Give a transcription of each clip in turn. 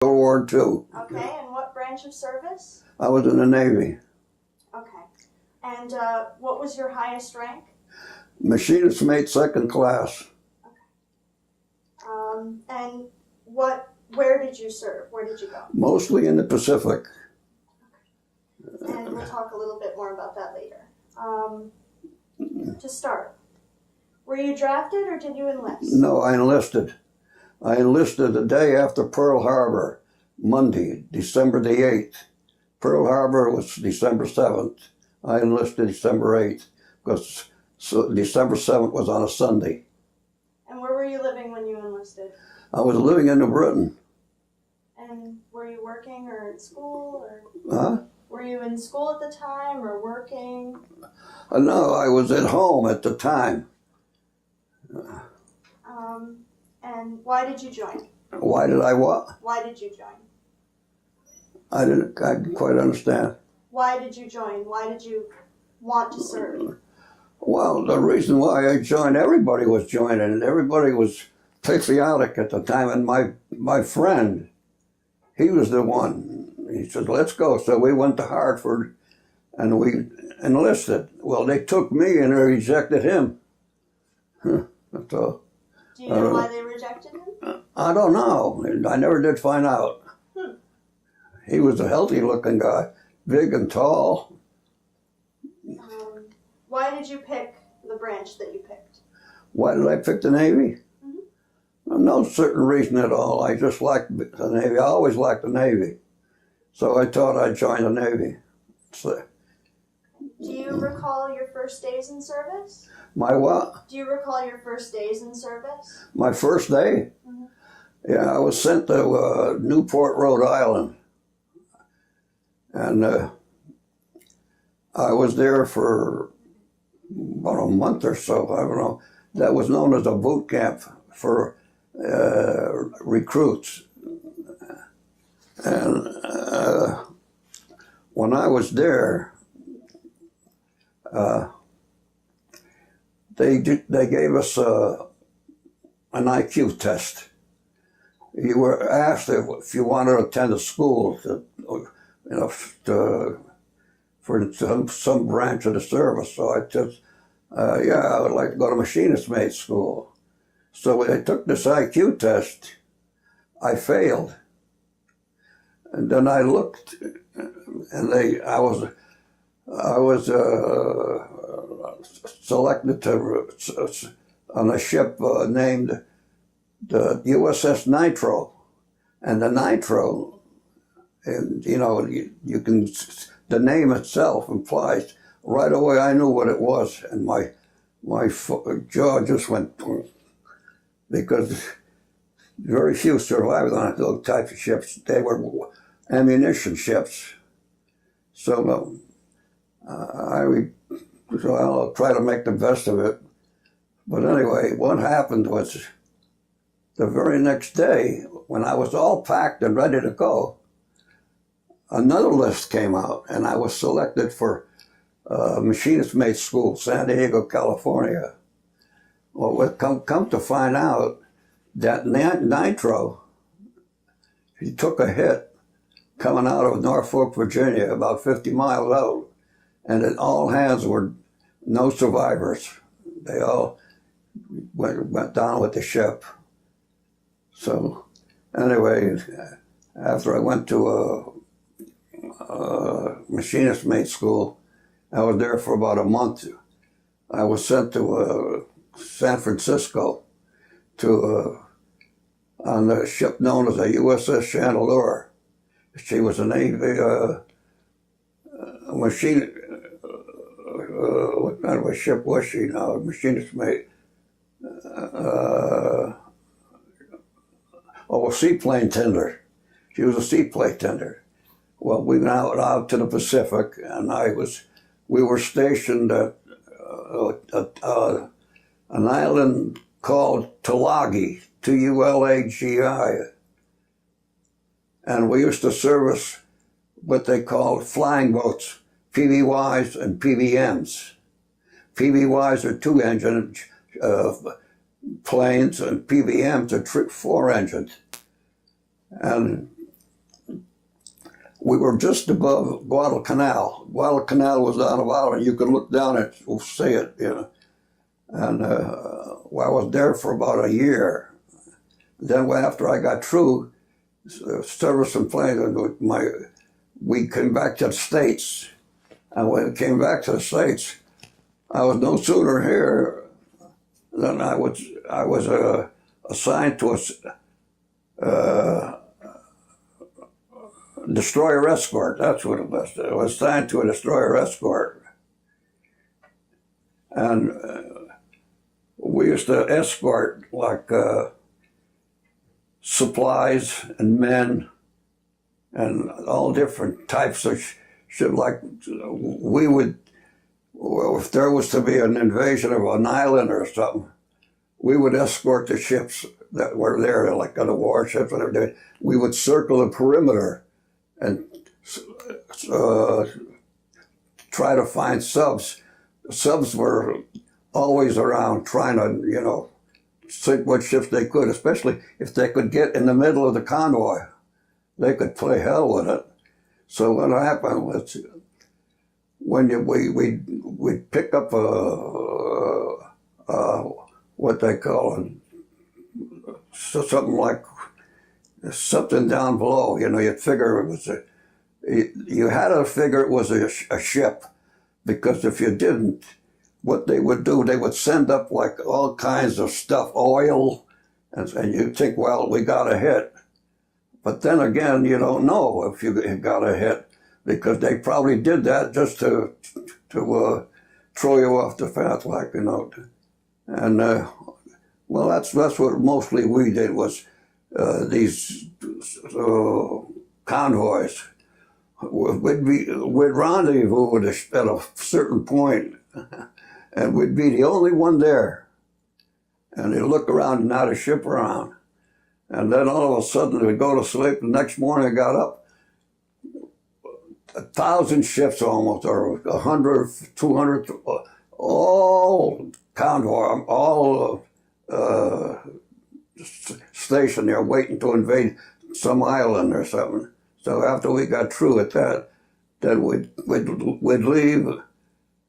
World War II. Okay, and what branch of service? I was in the Navy. Okay. And what was your highest rank? Machinist mate, second class. And where did you serve? Where did you go? Mostly in the Pacific. And we'll talk a little bit more about that later. To start, were you drafted or did you enlist? No, I enlisted. I enlisted the day after Pearl Harbor, Monday, December the 8th. Pearl Harbor was December 7th. I enlisted December 8th because December 7th was on a Sunday. And where were you living when you enlisted? I was living in New Britain. And were you working or in school? Huh? Were you in school at the time or working? No, I was at home at the time. And why did you join? Why did I what? Why did you join? I didn't quite understand. Why did you join? Why did you want to serve? Well, the reason why I joined, everybody was joining. Everybody was patriotic at the time. And my friend, he was the one. He said, let's go. So we went to Hartford and we enlisted. Well, they took me and they rejected him. That's all. Do you know why they rejected him? I don't know. I never did find out. He was a healthy-looking guy, big and tall. Why did you pick the branch that you picked? Why did I pick the Navy? No certain reason at all. I just liked the Navy. I always liked the Navy. So I thought I'd join the Navy. So, do you recall your first days in service? My what? Do you recall your first days in service? My first day? Yeah, I was sent to Newport, Rhode Island. And I was there for about a month or so. I don't know. That was known as a boot camp for recruits. And when I was there, they gave us an IQ test. You were asked if you wanted to attend a school, for some branch of the service. So I just, yeah, I would like to go to machinist mate school. So when I took this IQ test, I failed. And then I looked, and I was selected to on a ship named the USS Nitro, and the Nitro, and you can, the name itself implies right away. I knew what it was, and my jaw just went, because very few survived on those types of ships. They were ammunition ships. So I'll try to make the best of it. But anyway, what happened was the very next day, when I was all packed and ready to go, another list came out, and I was selected for machinist mate school, San Diego, California. Well, come to find out that Nitro, he took a hit coming out of Norfolk, Virginia, about 50 miles out, and at all hands were no survivors. They all went down with the ship. So anyway, after I went to a machinist mate school, I was there for about a month. I was sent to San Francisco on the ship known as the USS Chandeleur. She was a Navy machine. What kind of a ship was she now? A machinist mate. A seaplane tender. She was a seaplane tender. Well, we went out to the Pacific, and we were stationed at an island called Tulagi, Tulagi. And we used to service what they called flying boats, PBYs and PBMs. PBYs are two-engine planes, and PBMs are four-engine. And we were just above Guadalcanal. Guadalcanal was down about, and you could look down and see it, you know. And well, I was there for about a year. Then after I got through service and planes, we came back to the States. And when we came back to the States, I was no sooner here than I was assigned to a destroyer escort. That's what it was. I was assigned to a destroyer escort. And we used to escort like supplies and men and all different types of shit. Like we would, well, if there was to be an invasion of an island or something, we would escort the ships that were there, like the warships, whatever. We would circle the perimeter and try to find subs. Subs were always around trying to, you know, sink what ships they could, especially if they could get in the middle of the convoy. They could play hell with it. So what happened was when we'd pick up what they call something like something down below. You know, you'd figure it was you had to figure it was a ship, because if you didn't, what they would do, they would send up like all kinds of stuff, oil, and you think, well, we got a hit. But then again, you don't know if you got a hit, because they probably did that just to throw you off the path, like, you know. And well, that's what mostly we did, was these convoys. We'd rendezvous at a certain point, and we'd be the only one there. And they'd look around and not a ship around. And then all of a sudden we'd go to sleep. The next morning I got up, 1,000 ships almost, or 100, 200, all convoy, all stationed there waiting to invade some island or something. So after we got through at that, then we'd leave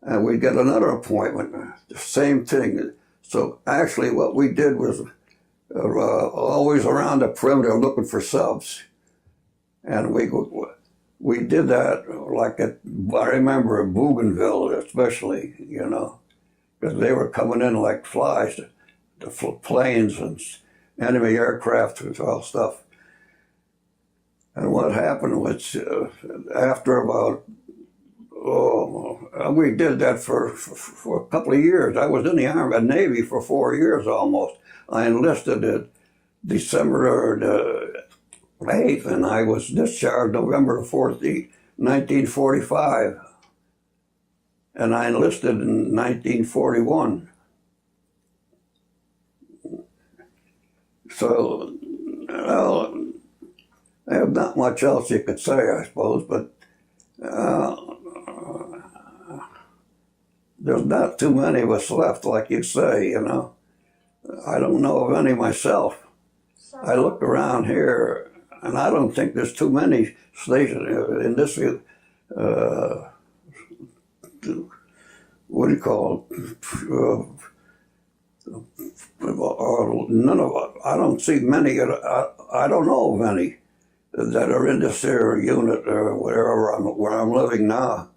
and we'd get another appointment, the same thing. So actually what we did was always around the perimeter looking for subs. And we did that, like I remember at Bougainville especially, you know, because they were coming in like flies, the planes and enemy aircraft and all stuff. And what happened was, after about, we did that for a couple of years. I was in the Army, Navy for 4 years almost. I enlisted in December the 8th, and I was discharged November the 4th, 1945. And I enlisted in 1941. So, well, there's not much else you could say, I suppose, but there's not too many of us left, like you say, you know. I don't know of any myself. I look around here, and I don't think there's too many stations in this, what do you call it? None of it. I don't see many, I don't know of any that are in this here unit or wherever where I'm living now.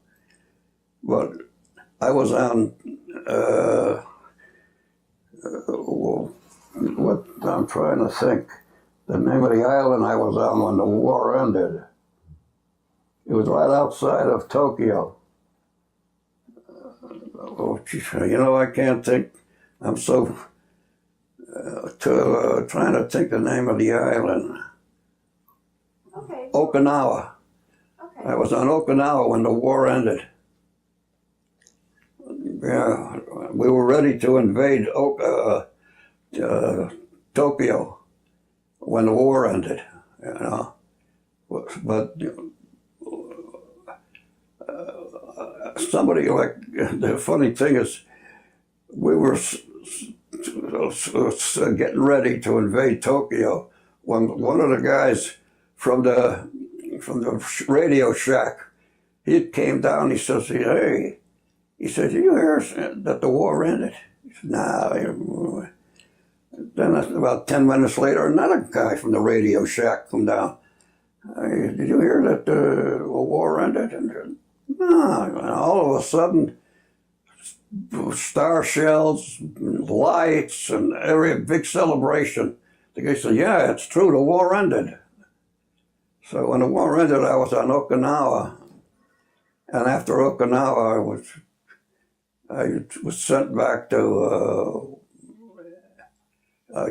But I was on, what I'm trying to think, the name of the island I was on when the war ended. It was right outside of Tokyo. You know, I can't think. I'm so trying to think the name of the island. Okay. Okinawa. Okay. I was on Okinawa when the war ended. Yeah, we were ready to invade Tokyo when the war ended, you know. But somebody like, the funny thing is, we were getting ready to invade Tokyo when one of the guys from the from the Radio Shack. He came down. He says, "Hey," he said, "Did you hear that the war ended?" He said, "No." Then about 10 minutes later, another guy from the Radio Shack come down. "Hey, did you hear that the war ended?" And no. And all of a sudden, star shells, lights, and every big celebration. The guy said, "Yeah, it's true, the war ended." So when the war ended, I was on Okinawa. And after Okinawa, I was sent back to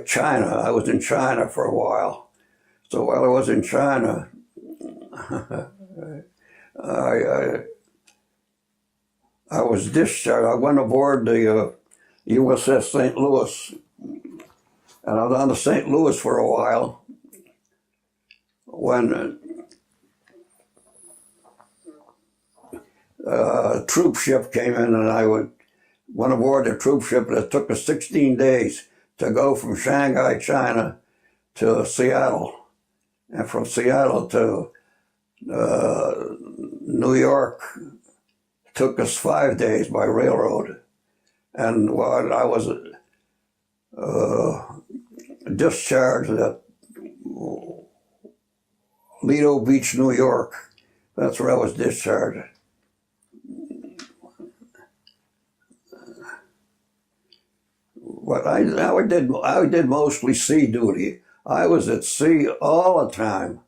China. I was in China for a while. So while I was in China, I was discharged. I went aboard the USS St. Louis, and I was on the St. Louis for a while when a troop ship came in, and I went aboard the troop ship. And it took us 16 days to go from Shanghai, China, to Seattle, and from Seattle to New York. Took us 5 days by railroad. And while I was discharged at Lido Beach, New York, that's where I was discharged. But I did mostly sea duty. I was at sea all the time.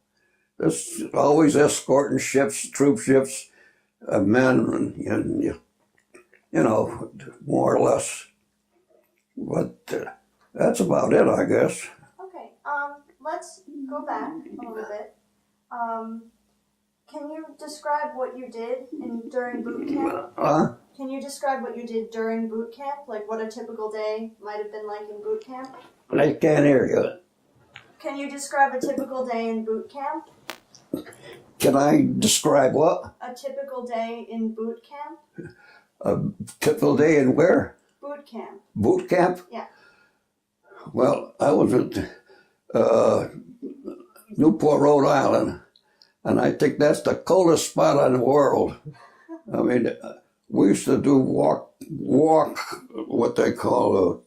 Always escorting ships, troop ships, men, and you know, more or less. But that's about it, I guess. Okay. Let's go back a little bit. Can you describe what you did during boot camp? Can you describe what you did during boot camp? Like what a typical day might have been like in boot camp? I can't hear you. Can you describe a typical day in boot camp? Can I describe what? A typical day in boot camp? A typical day in where? Boot camp. Boot camp? Yeah. Well, I was at Newport, Rhode Island, and I think that's the coldest spot in the world. I mean, we used to do walk, what they call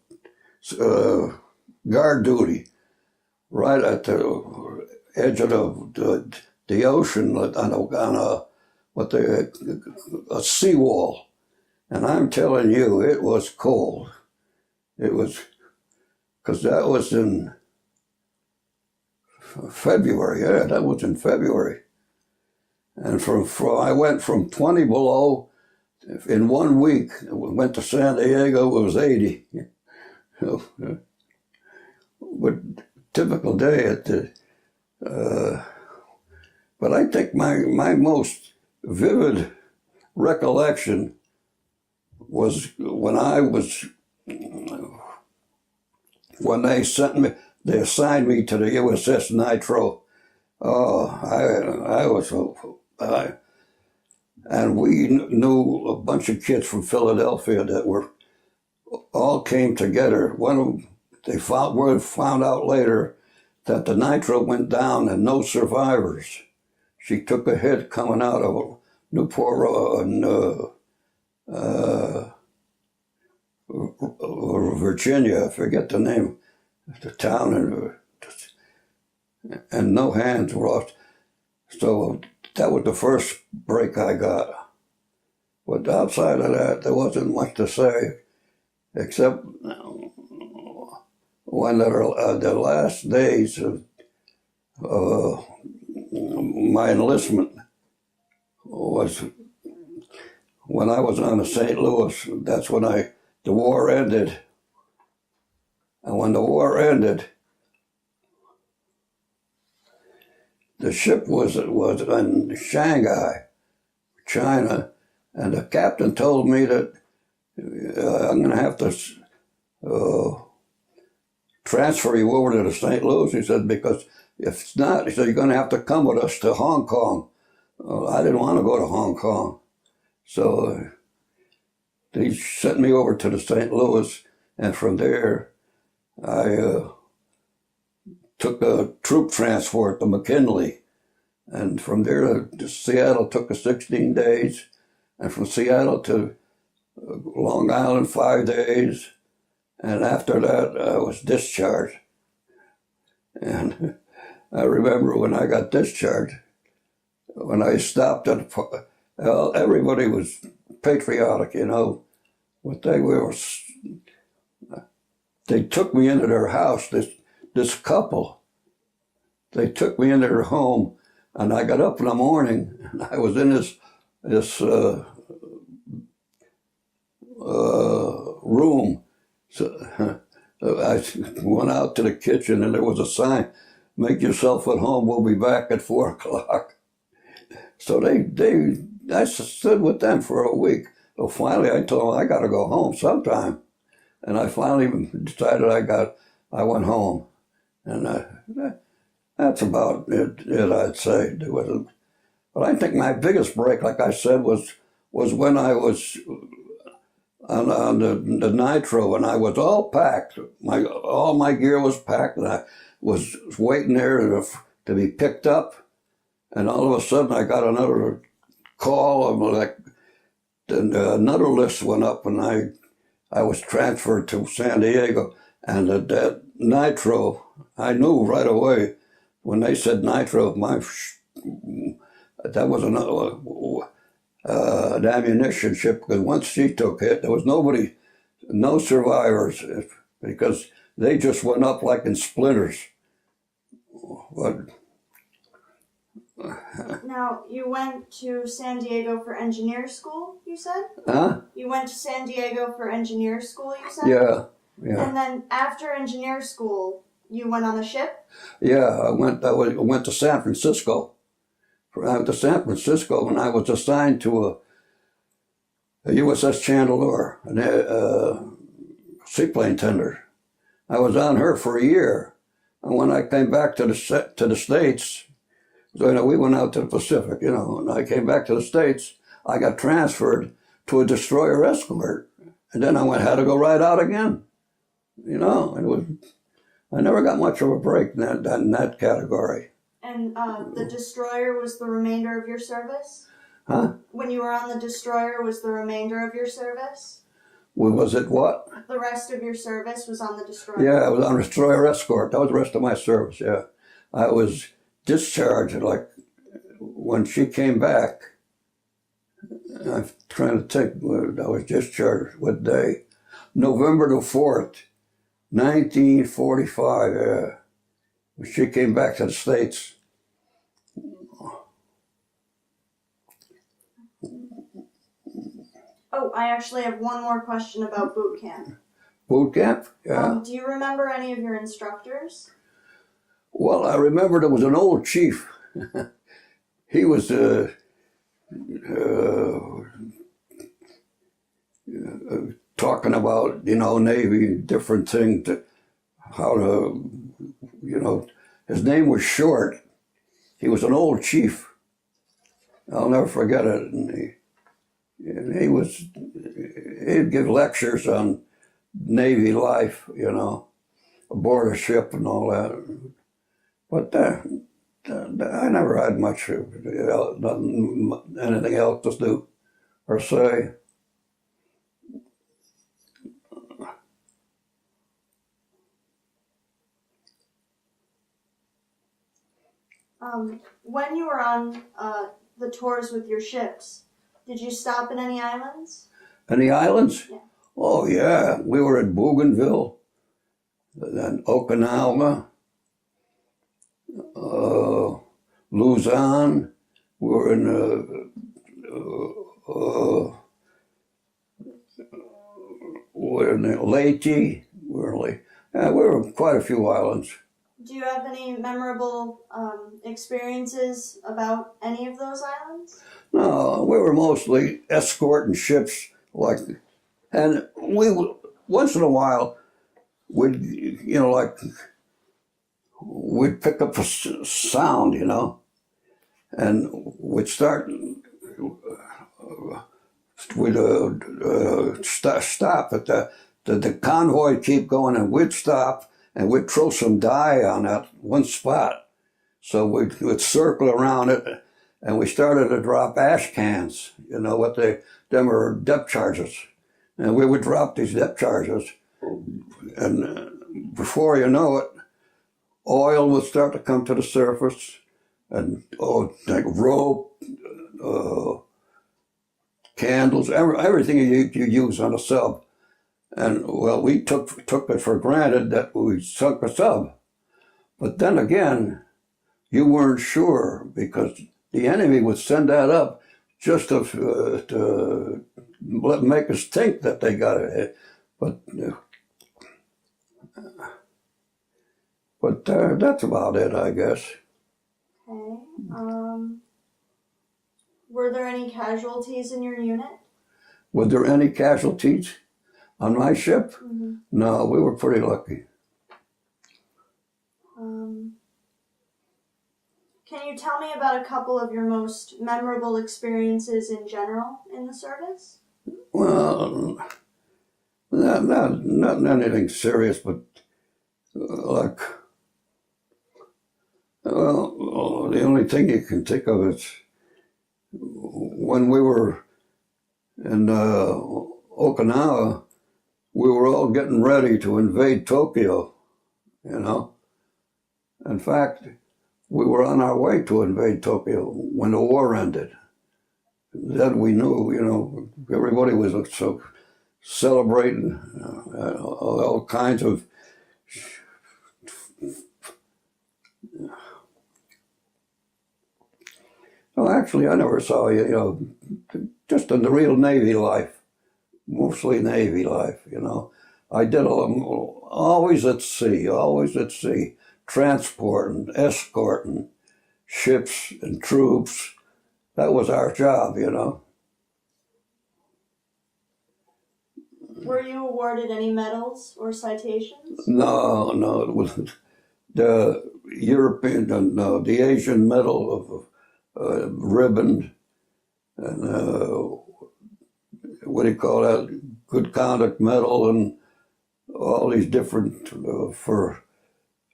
guard duty, right at the edge of the ocean on a seawall. And I'm telling you, it was cold. It was, because that was in February. Yeah, that was in February. And I went from 20 below in 1 week. Went to San Diego, it was 80. But typical day at the, but I think my most vivid recollection was when they assigned me to the USS Nitro. Oh, and we knew a bunch of kids from Philadelphia that all came together. One of them, they found out later that the Nitro went down and no survivors. She took a hit coming out of Newport Virginia. I forget the name of the town, and no hands were lost. So that was the first break I got. But outside of that, there wasn't much to say, except when the last days of my enlistment was when I was on the St. Louis. That's when the war ended. And when the war ended, the ship was in Shanghai, China, and the captain told me that I'm going to have to transfer you over to the St. Louis. He said, because if it's not, he said, you're going to have to come with us to Hong Kong. I didn't want to go to Hong Kong. So he sent me over to the St. Louis, and from there, I took a troop transport to McKinley, and And from there to Seattle took us 16 days. And from Seattle to Long Island, 5 days. And after that, I was discharged. And I remember when I got discharged, when I stopped at, well, everybody was patriotic, you know. But they took me into their house, this couple. They took me into their home, and I got up in the morning, and I was in this room. So I went out to the kitchen, and there was a sign, "Make yourself at home, we'll be back at 4 o'clock." So I stood with them for a week. So finally I told them I got to go home sometime. And I finally decided I went home. And that's about it, I'd say. But I think my biggest break, like I said, was when I was on the nitro, and I was all packed. All my gear was packed, and I was waiting there to be picked up. And all of a sudden, I got another call, and another list went up, and I was transferred to San Diego. And that nitro, I knew right away when they said nitro, that was an ammunition ship, because once she took hit, there was no survivors, because they just went up like in splinters. But now, you went to San Diego for engineer school, you said? Huh? You went to San Diego for engineer school, you said? Yeah. And then after engineer school, you went on a ship? Yeah, I went to San Francisco. I went to San Francisco, and I was assigned to a USS Chandeleur, a seaplane tender. I was on her for a year. And when I came back to the States, so, we went out to the Pacific, and I came back to the States, I got transferred to a destroyer escort. And then I had to go right out again. I never got much of a break in that category. And the destroyer was the remainder of your service? Huh? When you were on the destroyer, was the remainder of your service? Was it what? The rest of your service was on the destroyer? Yeah, I was on a destroyer escort. That was the rest of my service, yeah. I was discharged, like, when she came back. I'm trying to think, I was discharged what day? November the 4th, 1945, yeah. She came back to the States. Oh, I actually have one more question about boot camp. Boot camp? Yeah. Do you remember any of your instructors? Well, I remember there was an old chief. He was talking about, Navy, different things, how to, his name was Short. He was an old chief. I'll never forget it. And he'd give lectures on Navy life, aboard a ship and all that. But I never had much, anything else to do or say. When you were on the tours with your ships, did you stop in any islands? Any islands? Yeah. Oh, yeah. We were at Bougainville, then Okinawa, Luzon. We were in Leyte. We were quite a few islands. Do you have any memorable experiences about any of those islands? No, we were mostly escorting ships, and we once in a while we'd pick up a sound, and we'd start. We'd stop at the convoy keep going, and we'd stop and we'd throw some dye on that one spot. So we would circle around it, and we started to drop ash cans, you know, them are depth charges. And we would drop these depth charges, and before you know it, oil would start to come to the surface, and like rope, candles, everything you use on a sub. And well, we took it for granted that we sunk a sub. But then again, you weren't sure, because the enemy would send that up just to make us think that they got it. But that's about it, I guess. Okay. Were there any casualties in your unit? Were there any casualties on my ship? Mm-hmm. No, we were pretty lucky. Can you tell me about a couple of your most memorable experiences in general in the service? Well, not anything serious, but like, well, the only thing you can think of is when we were in Okinawa, we were all getting ready to invade Tokyo, you know. In fact, we were on our way to invade Tokyo when the war ended. Then we knew, you know, everybody was so celebrating all kinds of well, actually, I never saw, you know, just in the real Navy life, mostly Navy life, you know. I did always at sea, transporting, escorting ships and troops. That was our job, you know. Were you awarded any medals or citations? No, it was the European, no, the Asian Medal of ribbon, and what do you call that? Good Conduct Medal, and all these different for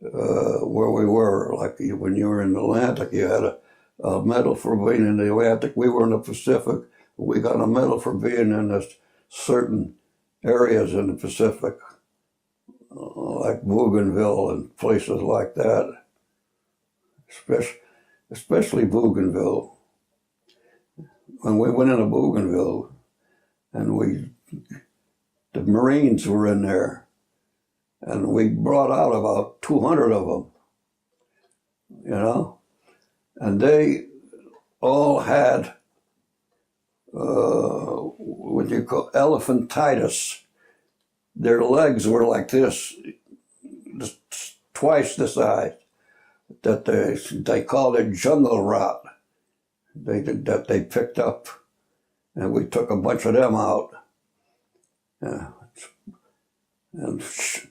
where we were. Like when you were in the Atlantic, you had a medal for being in the Atlantic. We were in the Pacific. We got a medal for being in certain areas in the Pacific, like Bougainville and places like that. Especially Bougainville. When we went into Bougainville, and the Marines were in there, and we brought out about 200 of them, you know, and they all had what you call elephantitis. Their legs were like this, just twice the size. That they called it jungle rot. That they picked up, and we took a bunch of them out, and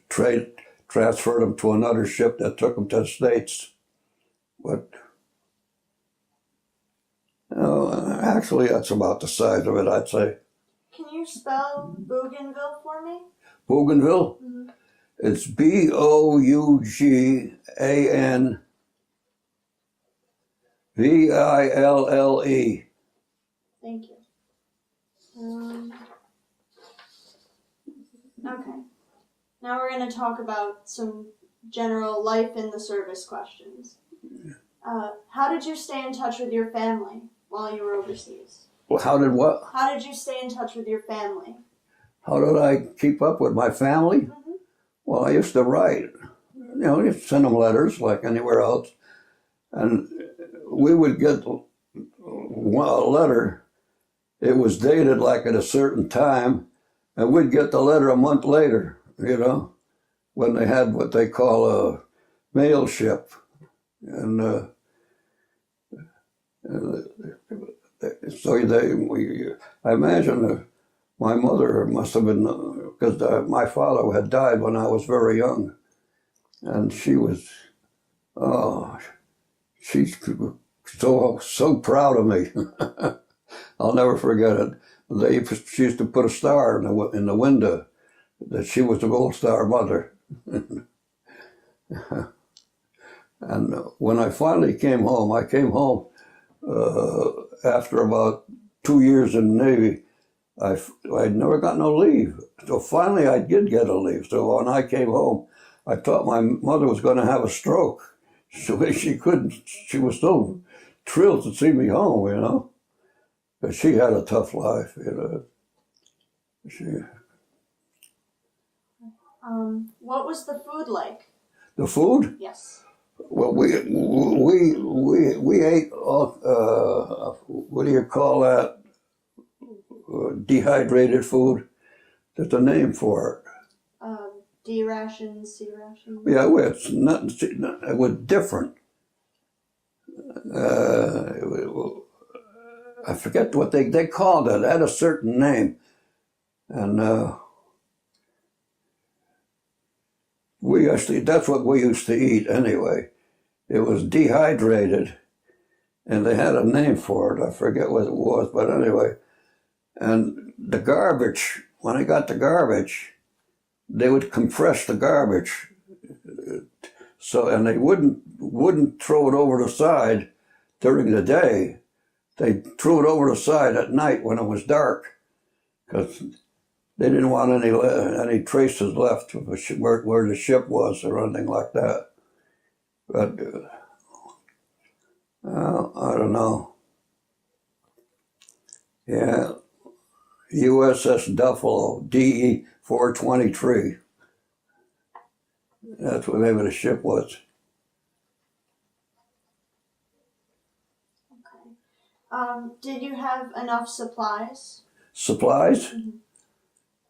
transferred them to another ship that took them to the States. But actually, that's about the size of it, I'd say. Can you spell Bougainville for me? Bougainville? Mm-hmm. It's Bouganville. Thank you. Okay. Now we're going to talk about some general life in the service questions. How did you stay in touch with your family while you were overseas? Well, how did what? How did you stay in touch with your family? How did I keep up with my family? Mm-hmm. Well, I used to write. You know, you send them letters like anywhere else. And we would get a letter. It was dated like at a certain time, and we'd get the letter a month later, you know, when they had what they call a mail ship. And so I imagine my mother must have been, because my father had died when I was very young, and she was, she's so proud of me. I'll never forget it. She used to put a star in the window, that she was the Gold Star mother. And when I finally came home, I came home after about 2 years in the Navy. I'd never got no leave. So finally I did get a leave. So when I came home, I thought my mother was going to have a stroke. So she couldn't, she was so thrilled to see me home, you know. But she had a tough life, you know. What was the food like? The food? Yes. Well, we ate, what do you call that? Dehydrated food. There's a name for it. D rations, C rations? Yeah, it was different. I forget what they called it. It had a certain name. And that's what we used to eat anyway. It was dehydrated, and they had a name for it. I forget what it was, but anyway. And the garbage, when I got the garbage, they would compress the garbage. So, and they wouldn't throw it over the side during the day. They threw it over the side at night when it was dark, because they didn't want any traces left of where the ship was or anything like that. But I don't know. Yeah, USS Buffalo, DE 423. That's what the name of the ship was. Okay. Did you have enough supplies? Supplies? Mm-hmm.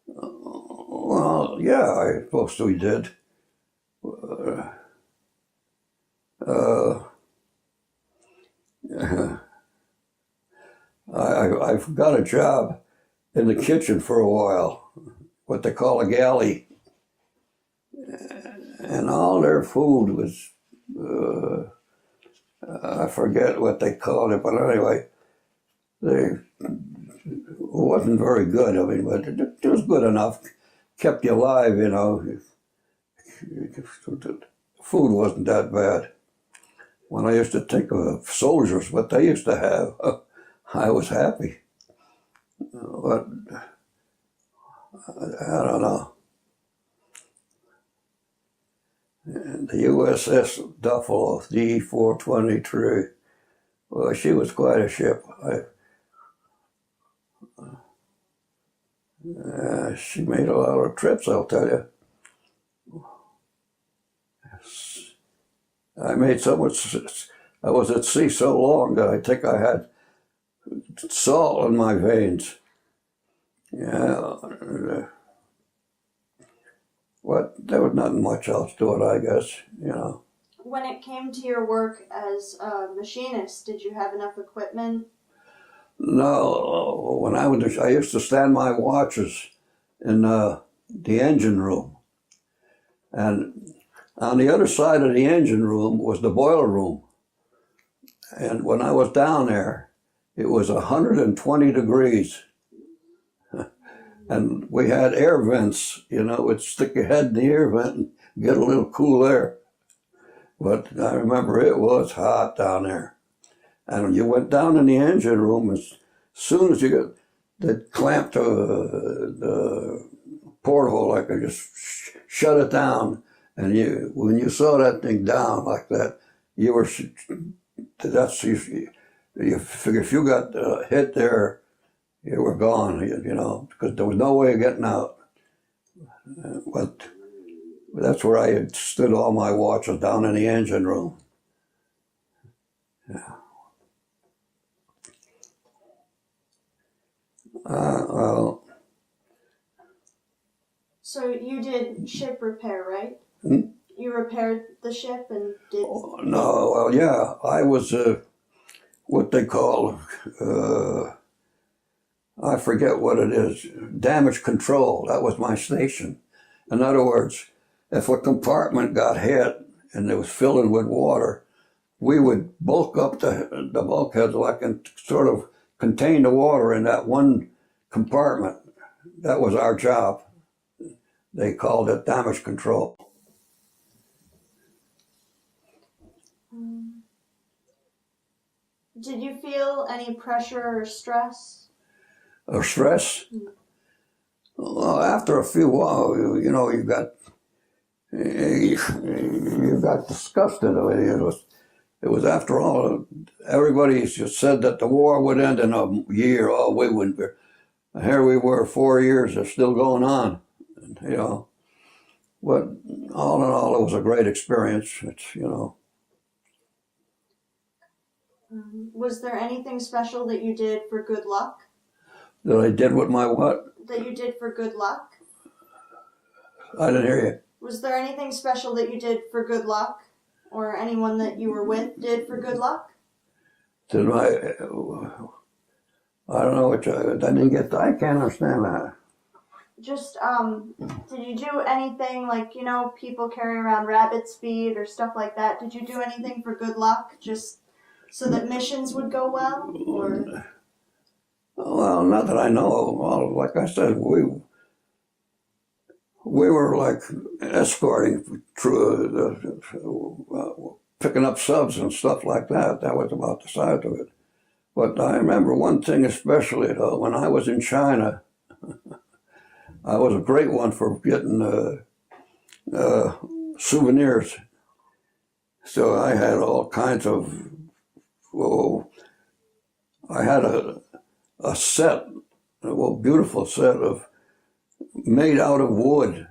Well, yeah, I suppose we did. I've got a job in the kitchen for a while, what they call a galley. And all their food was, I forget what they called it, but anyway, it wasn't very good. I mean, but it was good enough. Kept you alive, you know. Food wasn't that bad. When I used to think of soldiers, what they used to have, I was happy. But I don't know. And the USS Buffalo, DE 423. Well, she was quite a ship. She made a lot of trips, I'll tell you. I made so much. I was at sea so long that I think I had salt in my veins. Yeah. But there was nothing much else to it, I guess, you know. When it came to your work as a machinist, did you have enough equipment? No, I used to stand my watches in the engine room. And on the other side of the engine room was the boiler room. And when I was down there, it was 120 degrees. And we had air vents, you know, would stick your head in the air vent and get a little cool air. But I remember it was hot down there. And you went down in the engine room, as soon as you got, they'd clamp the porthole, I could just shut it down. And when you saw that thing down like that, you figure if you got hit there, you were gone, you know, because there was no way of getting out. But that's where I had stood all my watches, down in the engine room. Yeah. Well. So you did ship repair, right? Hmm? You repaired the ship and did... Oh, no, well, yeah, I was what they call, I forget what it is, damage control. That was my station. In other words, if a compartment got hit and it was filling with water, we would bulk up the bulkheads and sort of contain the water in that one compartment. That was our job. They called it damage control. Did you feel any pressure or stress? Or stress? Well, after a few while, you got disgusted. It was after all, everybody just said that the war would end in a year. Oh, we wouldn't be. Here we were, 4 years, it's still going on, But all in all, it was a great experience. Was there anything special that you did for good luck? That I did with my what? That you did for good luck? I didn't hear you. Was there anything special that you did for good luck? Or anyone that you were with did for good luck? I don't know what I can't understand that. Just, did you do anything like, people carry around rabbit's feet or stuff like that? Did you do anything for good luck just so that missions would go well? Or? Well, not that I know of. Well, like I said, we were like escorting, picking up subs and stuff like that. That was about the size of it. But I remember one thing especially, though, when I was in China, I was a great one for getting souvenirs. So I had all kinds of, I had a set, a beautiful set of, made out of wood,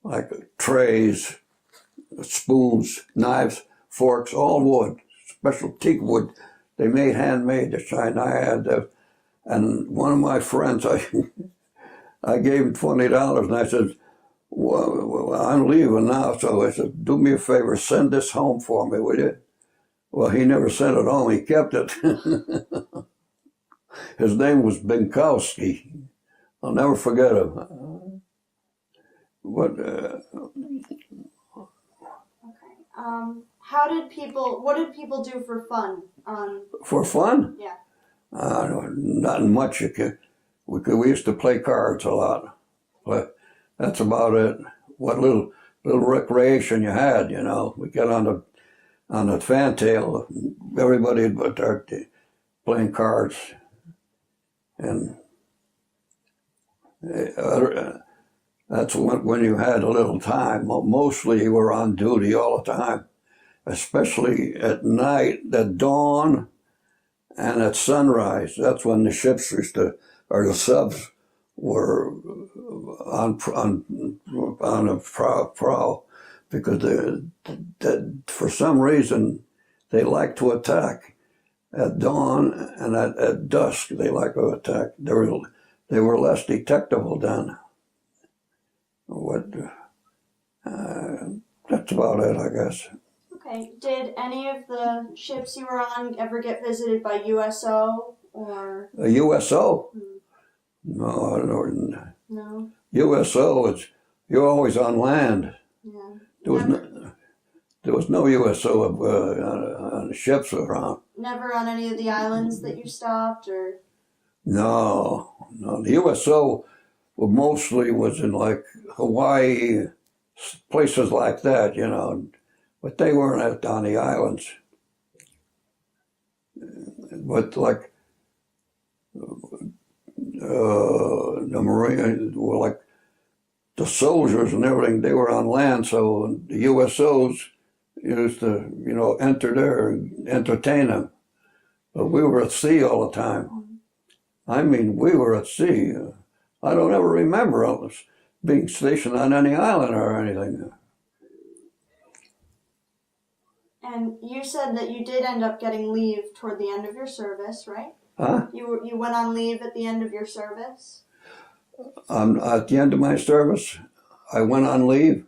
like trays, spoons, knives, forks, all wood, special teak wood. They made handmade to China. I had that. And one of my friends, I gave him $20 and I said, well, I'm leaving now. So I said, do me a favor, send this home for me, will you? Well, he never sent it home. He kept it. His name was Binkowski. I'll never forget him. But, what did people do for fun? For fun? Yeah. Not much. We used to play cards a lot. But that's about it. What little recreation you had, We get on the fantail, everybody would start playing cards. And that's when you had a little time. Mostly you were on duty all the time, especially at night, at dawn, and at sunrise. That's when the ships or the subs were on a prow, because for some reason they like to attack at dawn and at dusk. They like to attack. They were less detectable then. That's about it, I guess. Okay. Did any of the ships you were on ever get visited by USO or? A USO? No. No. USO, you're always on land. Yeah. There was no USO on the ships around. Never on any of the islands that you stopped, or? No. The USO mostly was in like Hawaii, places like that, but they weren't on the islands. But like the Marine, well, like the soldiers and everything, they were on land, so the USOs used to, enter there and entertain them. But we were at sea all the time. I mean, we were at sea. I don't ever remember us being stationed on any island or anything. And you said that you did end up getting leave toward the end of your service, right? Huh? You went on leave at the end of your service? At the end of my service, I went on leave.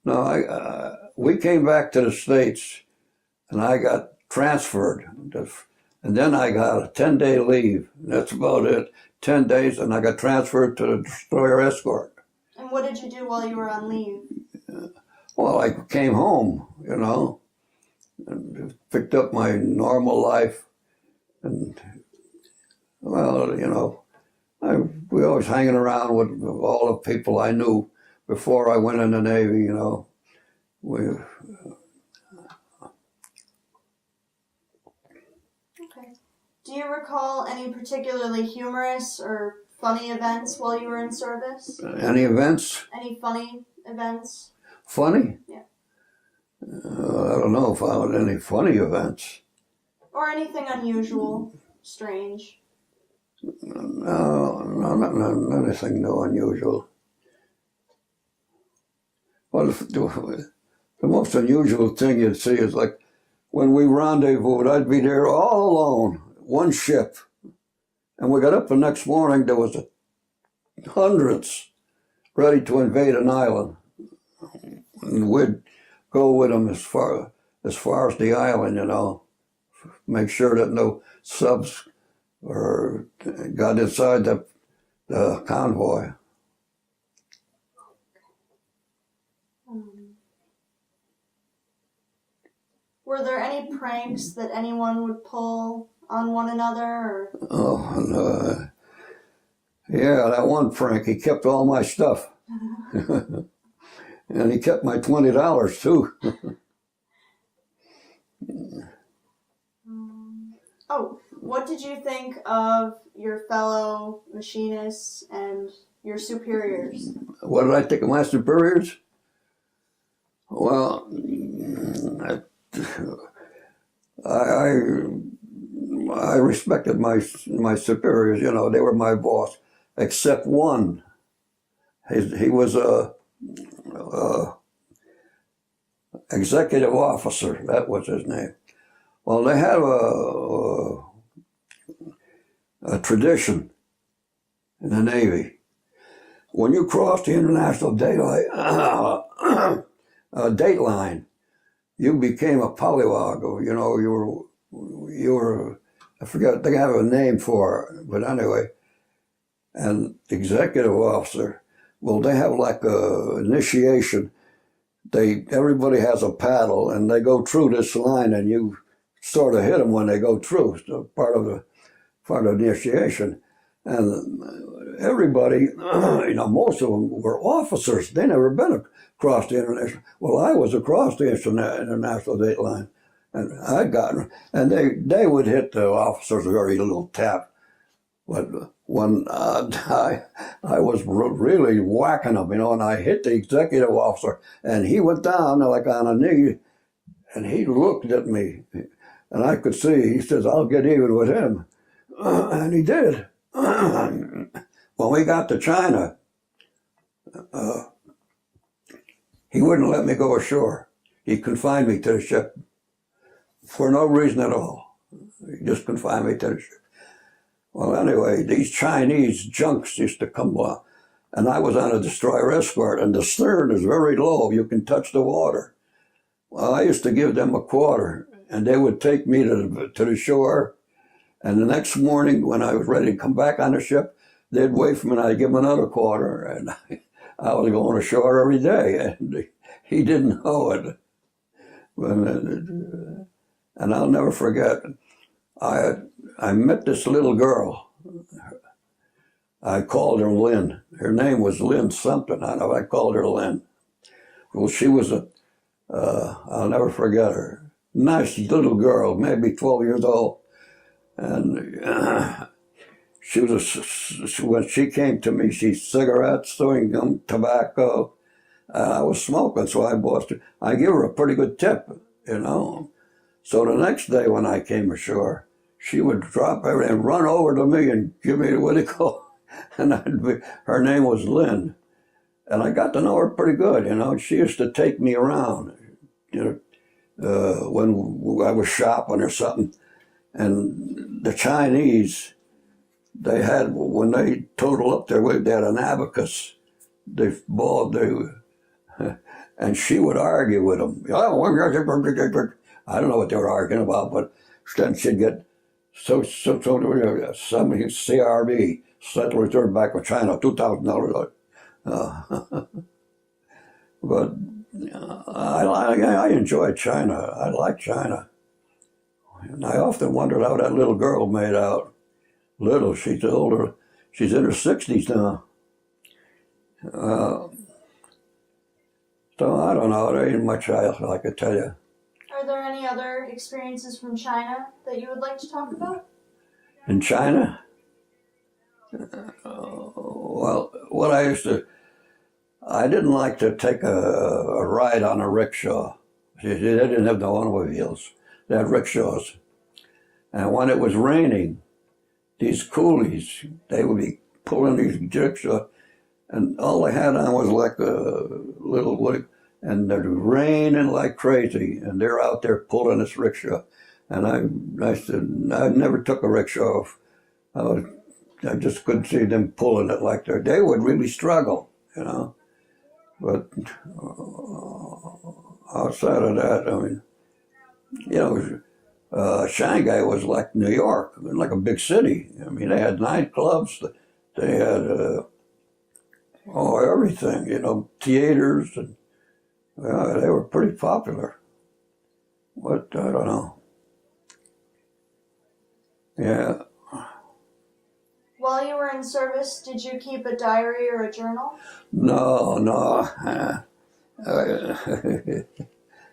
No, we came back to the States, and I got transferred. And then I got a 10-day leave. That's about it. 10 days, and I got transferred to the destroyer escort. And what did you do while you were on leave? Well, I came home, and picked up my normal life. And, well, we always hanging around with all the people I knew before I went in the Navy, Do you recall any particularly humorous or funny events while you were in service? Any events? Any funny events? Funny? Yeah. I don't know if I had any funny events. Or anything unusual, strange? No, not anything no unusual. Well, the most unusual thing you'd see is like when we rendezvoused, I'd be there all alone, one ship. And we got up the next morning, there was hundreds ready to invade an island. And we'd go with them as far as the island, you know, make sure that no subs got inside the convoy. Were there any pranks that anyone would pull on one another? Or? Oh, and, yeah, that one prank, he kept all my stuff. And he kept my $20 too. Oh, what did you think of your fellow machinists and your superiors? What did I think of my superiors? Well, I respected my superiors. You know, they were my boss, except one. He was a executive officer. That was his name. Well, they have a tradition in the Navy. When you cross the international date line, you became a polywog. You know, you were, I forget, they have a name for it, but anyway. And executive officer, well, they have like a initiation. Everybody has a paddle, and they go through this line, and you sort of hit them when they go through. So part of the initiation, and everybody, you know, most of them were officers. They never been across the international. Well, I was across the international date line, and and they would hit the officers a very little tap. But when I was really whacking them, you know, and I hit the executive officer, and he went down like on a knee, and he looked at me, and I could see, he says, I'll get even with him. And he did. When we got to China, he wouldn't let me go ashore. He confined me to the ship for no reason at all. He just confined me to the ship. Well, anyway, these Chinese junks used to come along, and I was on a destroyer escort, and the stern is very low. You can touch the water. Well, I used to give them a quarter, and they would take me to the shore. And the next morning, when I was ready to come back on the ship, they'd wait for me, and I'd give them another quarter, and I was going ashore every day, and he didn't know it. And I'll never forget, I met this little girl. I called her Lynn. Her name was Lynn something. I called her Lynn. Well, she was I'll never forget her. Nice little girl, maybe 12 years old. And when she came to me, cigarettes, chewing gum, tobacco. I was smoking, so I gave her a pretty good tip, you know. So the next day when I came ashore, she would drop everything and run over to me and give me what they call, and her name was Lynn. And I got to know her pretty good, you know. She used to take me around, you know, when I was shopping or something. And the Chinese, when they total up their weight, they had an abacus. And she would argue with them. I don't know what they were arguing about, but then she'd get some CRB, Central Reserve Bank of China, $2,000. But I enjoyed China. I like China. And I often wondered how that little girl made out. Little, she's older. She's in her 60s now. So I don't know. There ain't much I could tell you. Are there any other experiences from China that you would like to talk about? In China? Well, what I didn't like to take a ride on a rickshaw. They didn't have no automobiles. They had rickshaws. And when it was raining, these coolies, they would be pulling these rickshaws, and all they had on was like a little wood, and they're raining like crazy, and they're out there pulling this rickshaw. And I said, I never took a rickshaw. I just couldn't see them pulling it like that. They would really struggle, you know. But outside of that, I mean, you know, Shanghai was like New York, like a big city. I mean, they had nightclubs, they had everything, you know, theaters, and they were pretty popular. But I don't know. Yeah. While you were in service, did you keep a diary or a journal? No.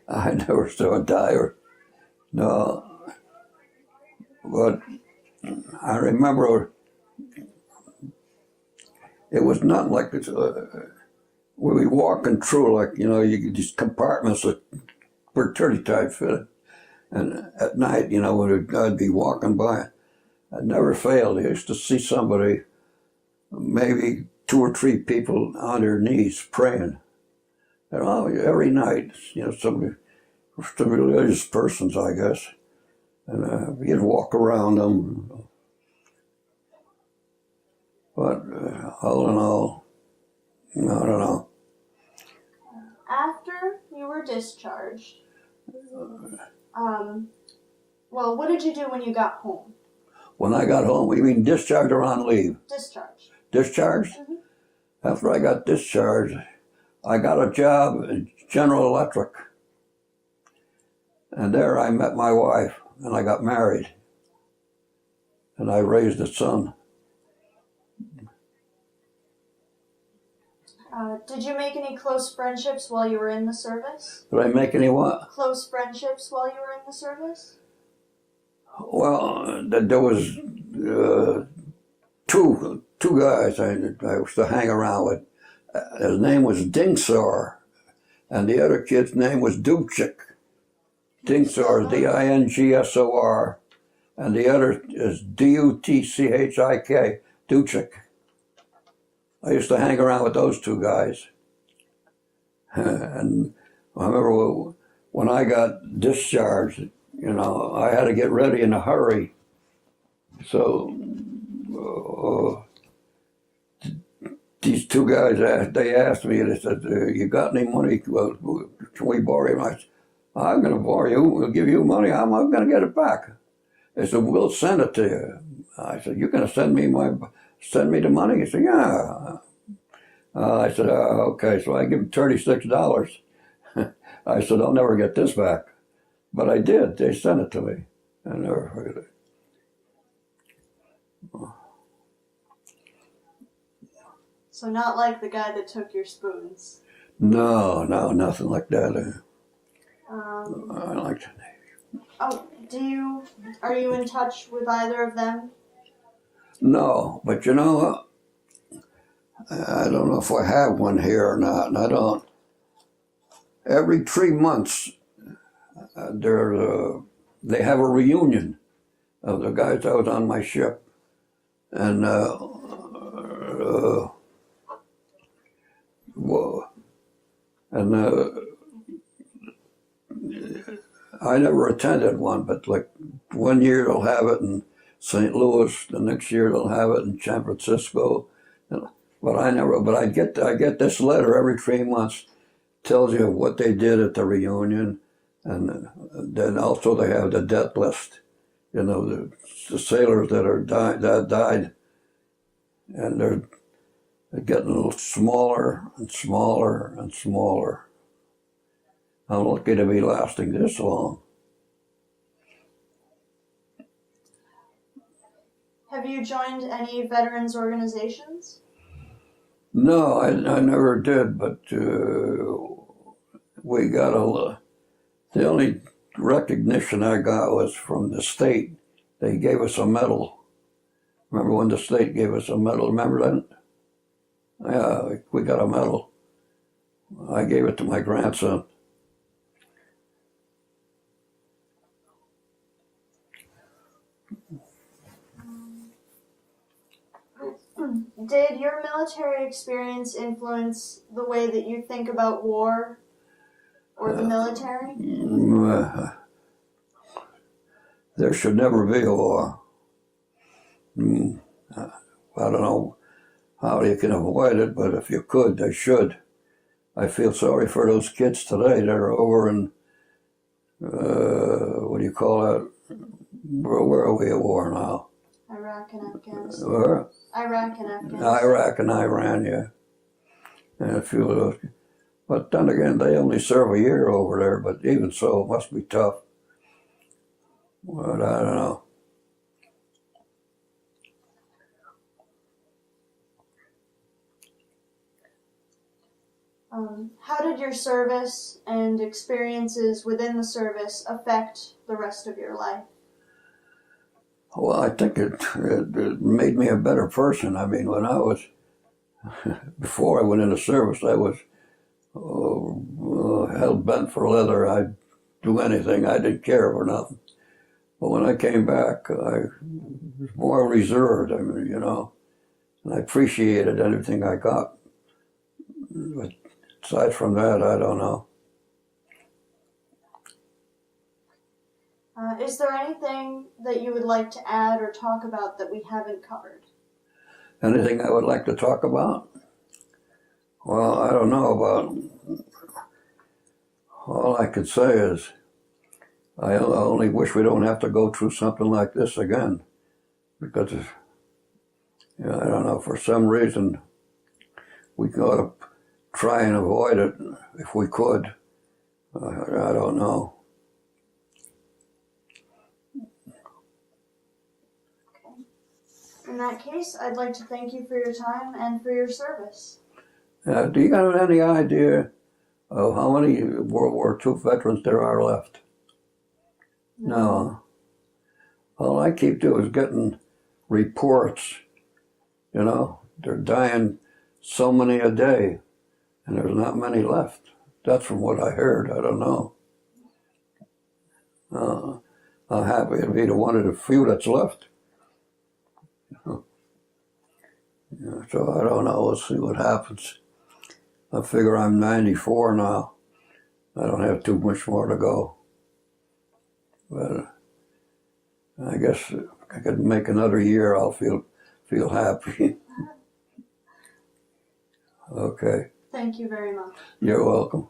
I never saw a diary. No. But I remember it was not like this. We were walking through, like, you know, these compartments that were pretty tight fitted. And at night, you know, when I'd be walking by, I never failed. I used to see somebody, maybe 2 or 3 people on their knees praying. And every night, you know, some religious persons, I guess. And you'd walk around them. But all in all, I don't know. After you were discharged, well, what did you do when you got home? When I got home, you mean discharged or on leave? Discharged. Discharged? Mm-hmm. After I got discharged, I got a job at General Electric. And there I met my wife, and I got married. And I raised a son. Did you make any close friendships while you were in the service? Did I make any what? Close friendships while you were in the service? Well, there was two guys I used to hang around with. His name was Dingsor, and the other kid's name was Dubchik. Dingsor, Dingsor, and the other is Dutchik, Dubchik. I used to hang around with those 2 guys. And I remember when I got discharged, you know, I had to get ready in a hurry. So these 2 guys, they asked me, they said, you got any money? Well, can we borrow you? I said, I'm going to borrow you. We'll give you money. How am I going to get it back? They said, we'll send it to you. I said, you're going to send me the money? He said, yeah. I said, okay. So I give him $36. I said, I'll never get this back. But I did. They sent it to me. I never forget it. So not like the guy that took your spoons. No, nothing like that. I like the Navy. Oh, are you in touch with either of them? No, but you know what? I don't know if I have one here or not, and I don't. Every 3 months, they have a reunion of the guys that was on my ship. And I never attended one, but like 1 year they'll have it in St. Louis, the next year they'll have it in San Francisco. But I get this letter every 3 months, tells you what they did at the reunion, and then also they have the death list, you know, the sailors that died, and they're getting a little smaller and smaller and smaller. I'm lucky to be lasting this long. Have you joined any veterans organizations? No, I never did, but we got the only recognition I got was from the state. They gave us a medal Remember when the state gave us a medal? Remember that? Yeah, we got a medal. I gave it to my grandson. Did your military experience influence the way that you think about war or the military? There should never be a war. I don't know how you can avoid it, but if you could, they should. I feel sorry for those kids today that are over in, what do you call it? Where are we at war now? Iraq and Afghanistan. Where? Iraq and Afghanistan. Iraq and Iran, yeah. And a few of those. But then again, they only serve a year over there, but even so, it must be tough. But I don't know. How did your service and experiences within the service affect the rest of your life? Well, I think it made me a better person. I mean, when I was, before I went into service, I was hell-bent for leather. I'd do anything. I didn't care for nothing. But when I came back, I was more reserved, I mean, you know, and I appreciated anything I got. But aside from that, I don't know. Is there anything that you would like to add or talk about that we haven't covered? Anything I would like to talk about? Well, I don't know about. All I could say is I only wish we don't have to go through something like this again, because you know, I don't know, for some reason we got to try and avoid it if we could. I don't know. In that case, I'd like to thank you for your time and for your service. Do you have any idea of how many World War II veterans there are left? No. All I keep doing is getting reports, you know. They're dying so many a day, and there's not many left. That's from what I heard. I don't know. I'm happy to be the one of the few that's left. Yeah, so I don't know. We'll see what happens. I figure I'm 94 now. I don't have too much more to go. But I guess if I could make another year, I'll feel happy. Okay. Thank you very much. You're welcome.